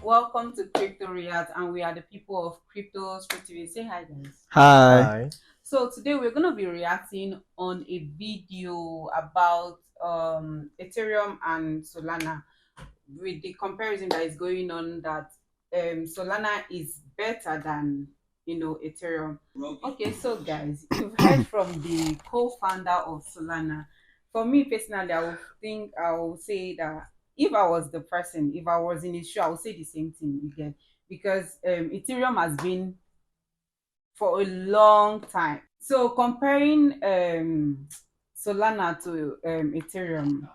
Welcome to Crypto React, and we are the people of Crypto TV. Say hi, guys. Hi. Hi. So today we're gonna be reacting on a video about Ethereum and Solana, with the comparison that is going on that Solana is better than Ethereum. Okay, so guys, you've heard from the co-founder of Solana. For me personally, I will say that if I was the person, if I was in his shoe, I would say the same thing again, because Ethereum has been for a long time. So comparing Solana to Ethereum,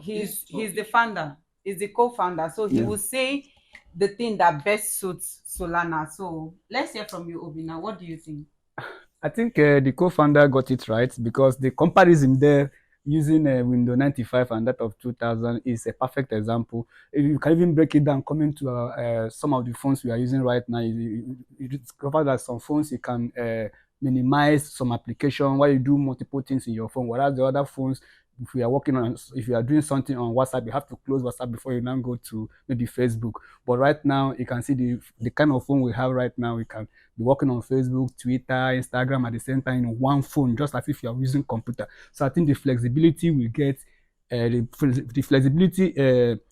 he's the founder, he's the co-founder, so he will say the thing that best suits Solana. So let's hear from you, Obina. What do you think? I think the co-founder got it right because the comparison there using Windows 95 and that of 2000 is a perfect example. If you can even break it down, coming to some of the phones we are using right now, you discover that some phones you can minimize some application while you do multiple things in your phone, whereas the other phones, if you are doing something on WhatsApp, you have to close WhatsApp before you now go to maybe Facebook. But right now, you can see the kind of phone we have right now. We can be working on Facebook, Twitter, Instagram at the same time in one phone, just as if you are using computer. So I think the flexibility we get, the flexibility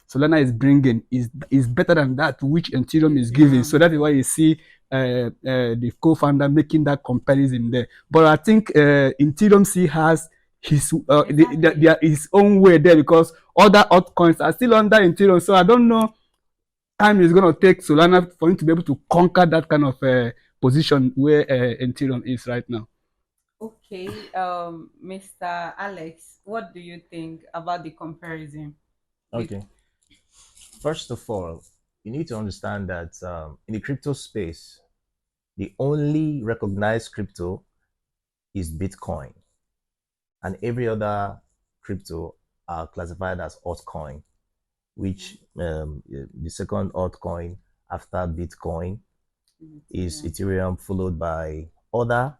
Solana is bringing is better than that which Ethereum is giving. So that is why you see the co-founder making that comparison there. But I think Ethereum still has his own way there, because other altcoins are still under Ethereum. So I don't know time is going to take Solana for him to be able to conquer that kind of position where Ethereum is right now. Okay, Mr. Alex, what do you think about the comparison? Okay. First of all, you need to understand that in the crypto space, the only recognized crypto is Bitcoin, and every other crypto are classified as altcoin, which the second altcoin after Bitcoin is Ethereum, followed by other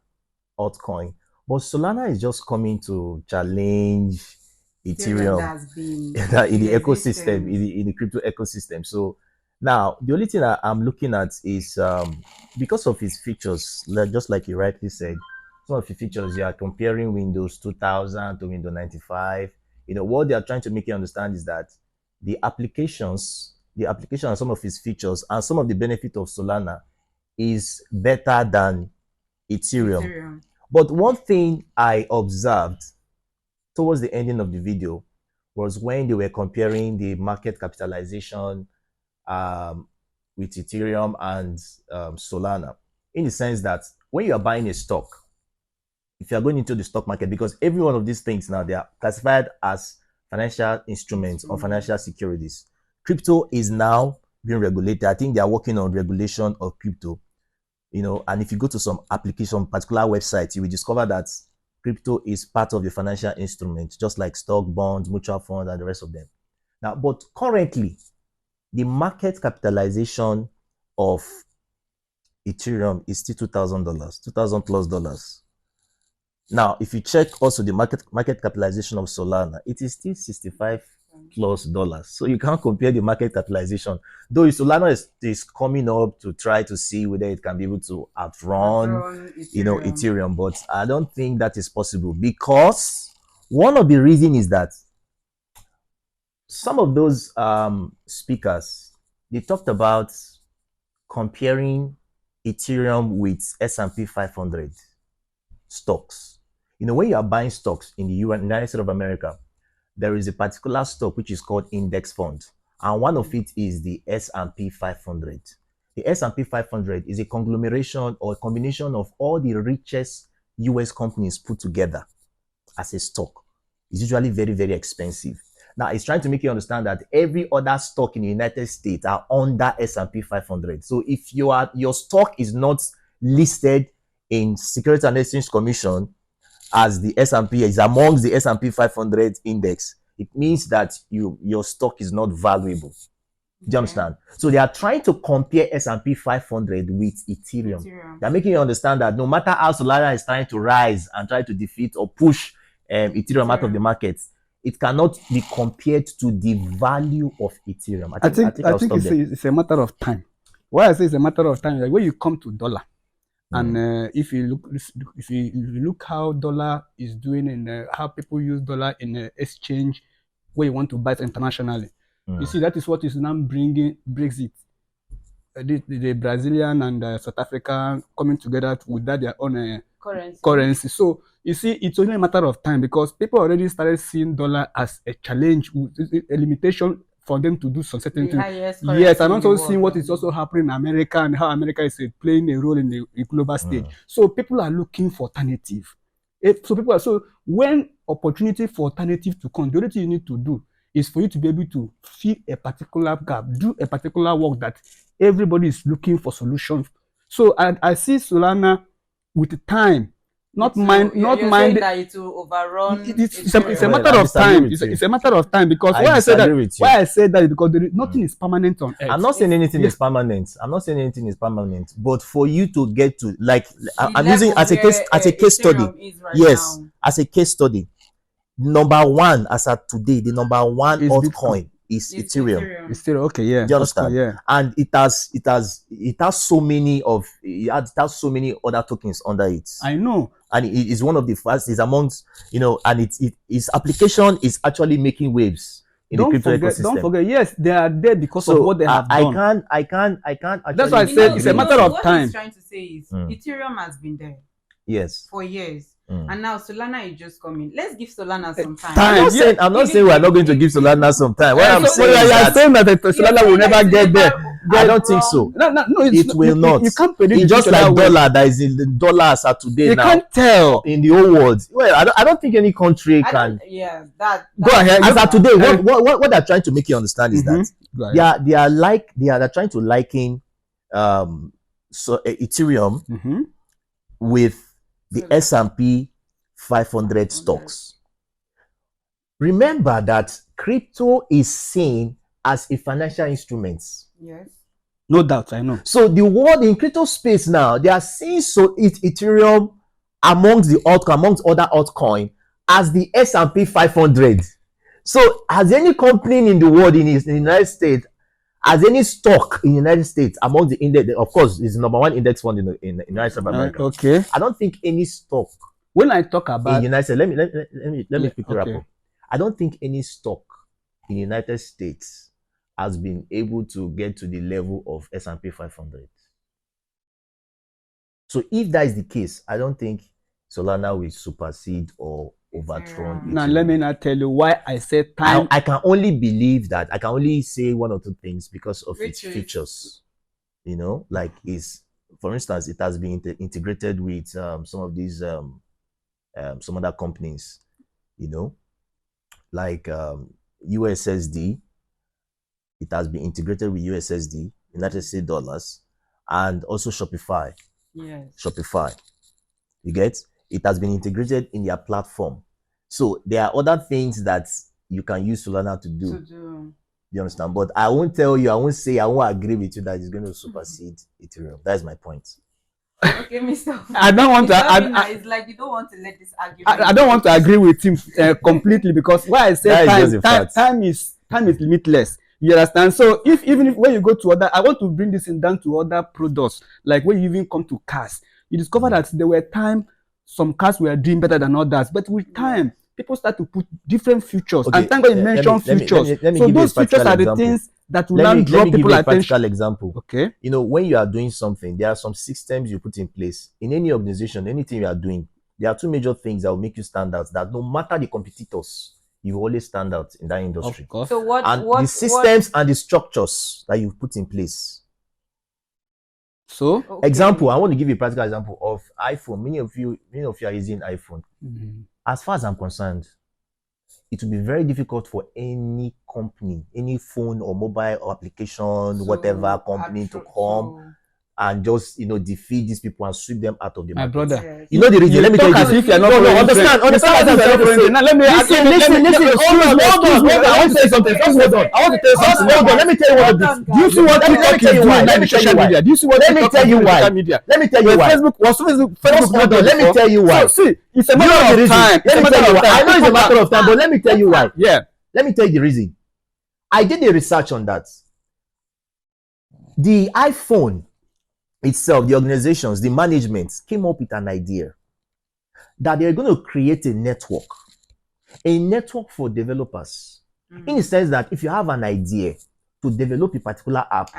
altcoin. But Solana is just coming to challenge Ethereum in the ecosystem, in the crypto ecosystem. So now the only thing I'm looking at is because of its features, just like you rightly said, some of the features you are comparing Windows 2000 to Windows 95. You know what they are trying to make you understand is that the application and some of its features and some of the benefit of Solana is better than Ethereum. But one thing I observed towards the ending of the video was when they were comparing the market capitalization with Ethereum and Solana, in the sense that when you are buying a stock, if you are going into the stock market, because every one of these things now, they are classified as financial instruments or financial securities. Crypto is now being regulated. I think they are working on regulation of crypto. And if you go to some application, particular websites, you will discover that crypto is part of the financial instrument, just like stock, bonds, mutual funds, and the rest of them. Now, but currently, the market capitalization of Ethereum is still $2,000, $2,000 plus dollars. Now, if you check also the market capitalization of Solana, it is still $65 plus dollars. So you can't compare the market capitalization. Though Solana is coming up to try to see whether it can be able to outrun Ethereum, but I don't think that is possible, because one of the reasons is that some of those speakers, they talked about comparing Ethereum with S&P 500 stocks. When you are buying stocks in the United States of America, there is a particular stock which is called index fund, and one of it is the S&P 500. The S&P 500 is a conglomeration or a combination of all the richest US companies put together as a stock. It's usually very, very expensive. Now, it's trying to make you understand that every other stock in the United States are under S&P 500. So if your stock is not listed in Securities and Exchange Commission as the S&P is amongst the S&P 500 index, it means that your stock is not valuable. Do you understand? So they are trying to compare S&P 500 with Ethereum. They're making you understand that no matter how Solana is trying to rise and try to defeat or push Ethereum out of the market, it cannot be compared to the value of Ethereum. I think I'll stop there. It's a matter of time. Why I say it's a matter of time, like when you come to dollar, and if you look how dollar is doing and how people use dollar in exchange where you want to buy it internationally, you see that is what is now bringing Brexit. The Brazilian and South African coming together with their own currency. So you see, it's only a matter of time because people already started seeing dollar as a challenge, a limitation for them to do some certain things. Yes, and also seeing what is also happening in America and how America is playing a role in the global stage. So people are looking for alternative. So when opportunity for alternative to come, the only thing you need to do is for you to be able to fill a particular gap, do a particular work that everybody is looking for solutions. So I see Solana with time, not mind that it will overrun. It's a matter of time. It's a matter of time because why I say that is because nothing is permanent on Earth. I'm not saying anything is permanent. But for you to get to I'm using as a case study. Yes, as a case study. Number one, as of today, the number one altcoin is Ethereum. Ethereum, okay, yeah. Do you understand? Yeah. And it has so many other tokens under it. I know. And it is one of the first. It's amongst and its application is actually making waves in the crypto ecosystem. Don't forget, yes, they are there because of what they have done. I can't. Actually, that's why I said it's a matter of time. What he's trying to say is Ethereum has been there. Yes. For years. And now Solana is just coming. Let's give Solana some time. I'm not saying we're not going to give Solana some time. What I'm saying is that Solana will never get there. I don't think so. No, it will not. You can't predict. It's just like dollar that is in the dollars are today. You can't tell in the whole world. Well, I don't think any country can. Yeah, that. Go ahead. As of today, what they're trying to make you understand is that they are trying to liken Ethereum with the S&P 500 stocks. Remember that crypto is seen as a financial instrument. Yes. No doubt, I know. So the world in crypto space now, they are seeing Ethereum amongst other altcoin as the S&P 500. So has any company in the world in the United States, as any stock in the United States among the index, of course, is the number one index fund in the United States of America. Okay. I don't think any stock. When I talk about in United States, let me pick it up. I don't think any stock in the United States has been able to get to the level of S&P 500. So if that is the case, I don't think Solana will supersede or overthrown. Now let me not tell you why I said time. I can only believe that. I can only say one or two things because of its features. Like for instance, it has been integrated with some of these some other companies, like USSD. It has been integrated with USSD, United States dollars, and also Shopify. Yes. Shopify. You get? It has been integrated in their platform. So there are other things that you can use Solana to do. You understand? But I won't tell you, I won't agree with you that it's going to supersede Ethereum. That's my point. Okay, Mr. I don't want to. It's like you don't want to let this argument. I don't want to agree with him completely because why I say time is limitless. You understand? So even if when you go to other, I want to bring this down to other products. Like when you even come to cars, you discover that there were some cars were doing better than others, but with time, people start to put different features. Okay. And thank God you mentioned features. Let me so give those features are the things that will now draw people attention. Practical example. Okay. When you are doing something, there are some systems you put in place in any organization, anything you are doing. There are two major things that will make you stand out. That no matter the competitors, you always stand out in that industry. Of course. So the systems and the structures that you put in place. So, example, I want to give you a practical example of iPhone. Many of you are using iPhone. As far as I'm concerned, it will be very difficult for any company, any phone or mobile or application, whatever company to come and just defeat these people and sweep them out of the My market. brother, Yes. You know the reason. Let me tell you. talk as if you're not No, foreign understand. friend. Understand. You talk as if you're not foreign friend. Now let me Listen. Hold on. I want to say something. First, hold on. I want to tell you something. Hold on. Let me tell you what. Do you see what TikTok is doing on the social media? Do you see what Let me TikTok tell is you doing on why. social media? Let me tell you When why. Facebook Just hold on. Let me tell you why. So see, it's a You know matter the of reason. time. Let me tell you why. I know it's a matter of time, but let me tell you why. Yeah. Let me tell you the reason. I did the research on that. The iPhone itself, the organizations, the management came up with an idea that they're going to create a network for developers. In the sense that if you have an idea to develop a particular app,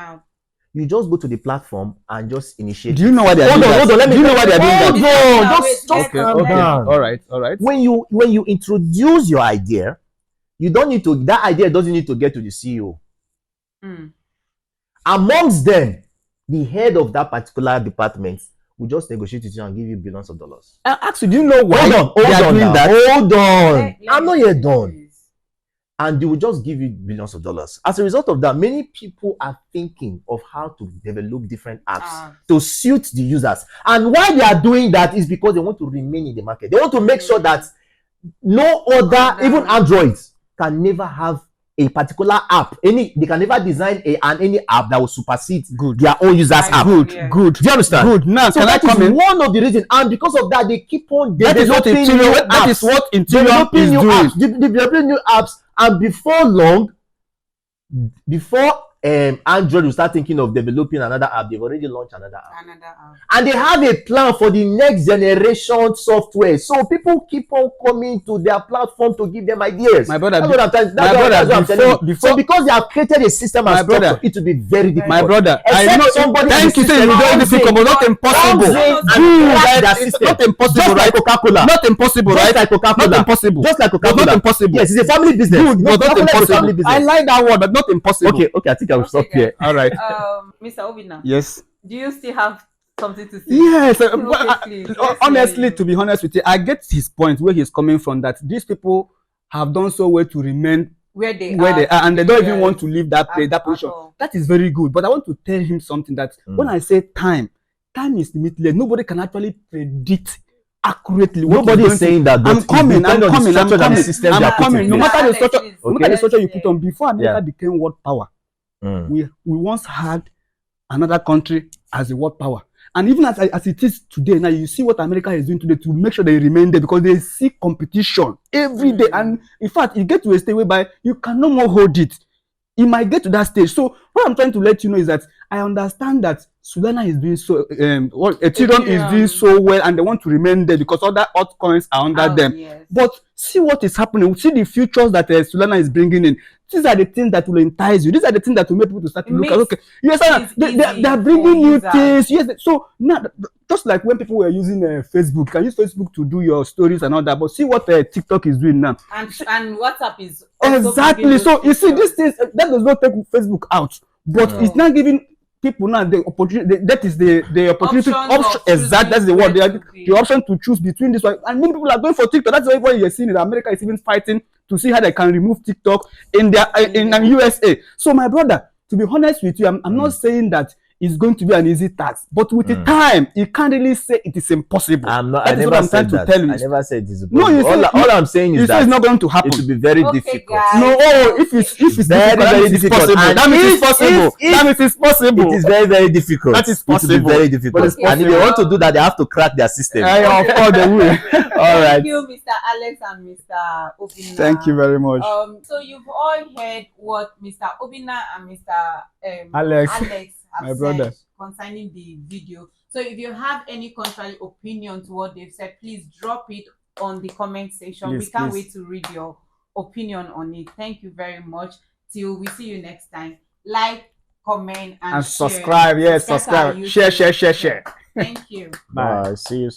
you just go to the platform and just initiate. Do you know why they're doing that? Hold on. Let me. Do you know why they're doing that? Hold on. Just calm down. All right. When you introduce your idea, you don't need to. That idea doesn't need to get to the CEO. Amongst them, the head of that particular department will just negotiate with you and give you billions of dollars. Actually, do you know why Hold on. they are doing that? Hold on. I'm not yet done. And they will just give you billions of dollars. As a result of that, many people are thinking of how to develop different apps to suit the users. And why they are doing that is because they want to remain in the market. They want to make sure that no other, even Androids, can never have a particular app. They can never design any app that will supersede their own users' app. Good. Do you understand? Good. Now, So can I that is come in? one of the reasons, and because of that, they keep on That is what developing new Ethereum. That is apps. what Ethereum Developing is new doing. apps, developing new apps, and before long, before Android will start thinking of developing another app, they've already launched another app. And they have a plan for the next generation software. So people keep on coming to their platform to give them ideas. My brother, that's what I'm telling you. So because they have created a system and structure, it will be very difficult. My brother, Except I know somebody. Thank you. Say you don't difficult, but not impossible. It's not impossible, just right? like Coca-Cola. Not impossible, right? Just like Coca-Cola. Not impossible. Just like Coca-Cola. But not impossible. Yes, it's a family business. Good, but not impossible. I like that word, but not impossible. Okay, I think I will stop here. All right. Mr. Obina. Yes. Do you still have something to say? Yes. Okay, Honestly, to be honest with you, I get his point where he's coming from. That these people have done so well to remain where they are, and they don't even want to leave that place, that position. That is very good. But I want to tell him something that when I say time is limitless. Nobody can actually predict accurately. Nobody is saying that. I'm coming. No matter the structure you put on. Before America became world power, we once had another country as a world power. And even as it is today, now you see what America is doing today to make sure they remain there, because they see competition every day. And in fact, you get to a stage whereby you can no more hold it. It might get to that stage. So what I'm trying to let you know is that I understand that Solana is doing so, Ethereum is doing so well, and they want to remain there because other altcoins are under them. Yes. But see what is happening. See the futures that Solana is bringing in. These are the things that will entice you. These are the things that will make people to start to look at. Okay, yes, they are bringing new things. Yes, so now just like when people were using Facebook, you can use Facebook to do your stories and all that. But see what TikTok is doing now. And WhatsApp is exactly. So you see, these things that does not take Facebook out, but it's not giving people now the opportunity. That is the opportunity. Exactly, that's the word. The option to choose between this one. And many people are going for TikTok. That's why you're seeing in America is even fighting to see how they can remove TikTok in their in USA. So my brother, to be honest with you, I'm not saying that it's going to be an easy task, but with the time, you can't really say it is impossible. I never said that. I never said it is impossible. No, you say, all I'm saying is that it's not going to happen. It will be very difficult. Guys. No, if it's very, very difficult. That means it's possible. That means it's possible. It is very, very difficult. That is possible. It will be very difficult. And if they want to do that, they have to crack their system. Of course they will. All right. Thank you, Mr. Alex and Mr. Obina. Thank you very much. So you've all heard what Mr. Obina and Mr. Alex have my brother said concerning the video. So if you have any contrary opinion to what they've said, please drop it on the comment section. We can't wait to read your opinion on it. Thank you very much. Till we see you next time. Like, comment, and subscribe. Yes, subscribe. Share. Thank you. Bye. See you.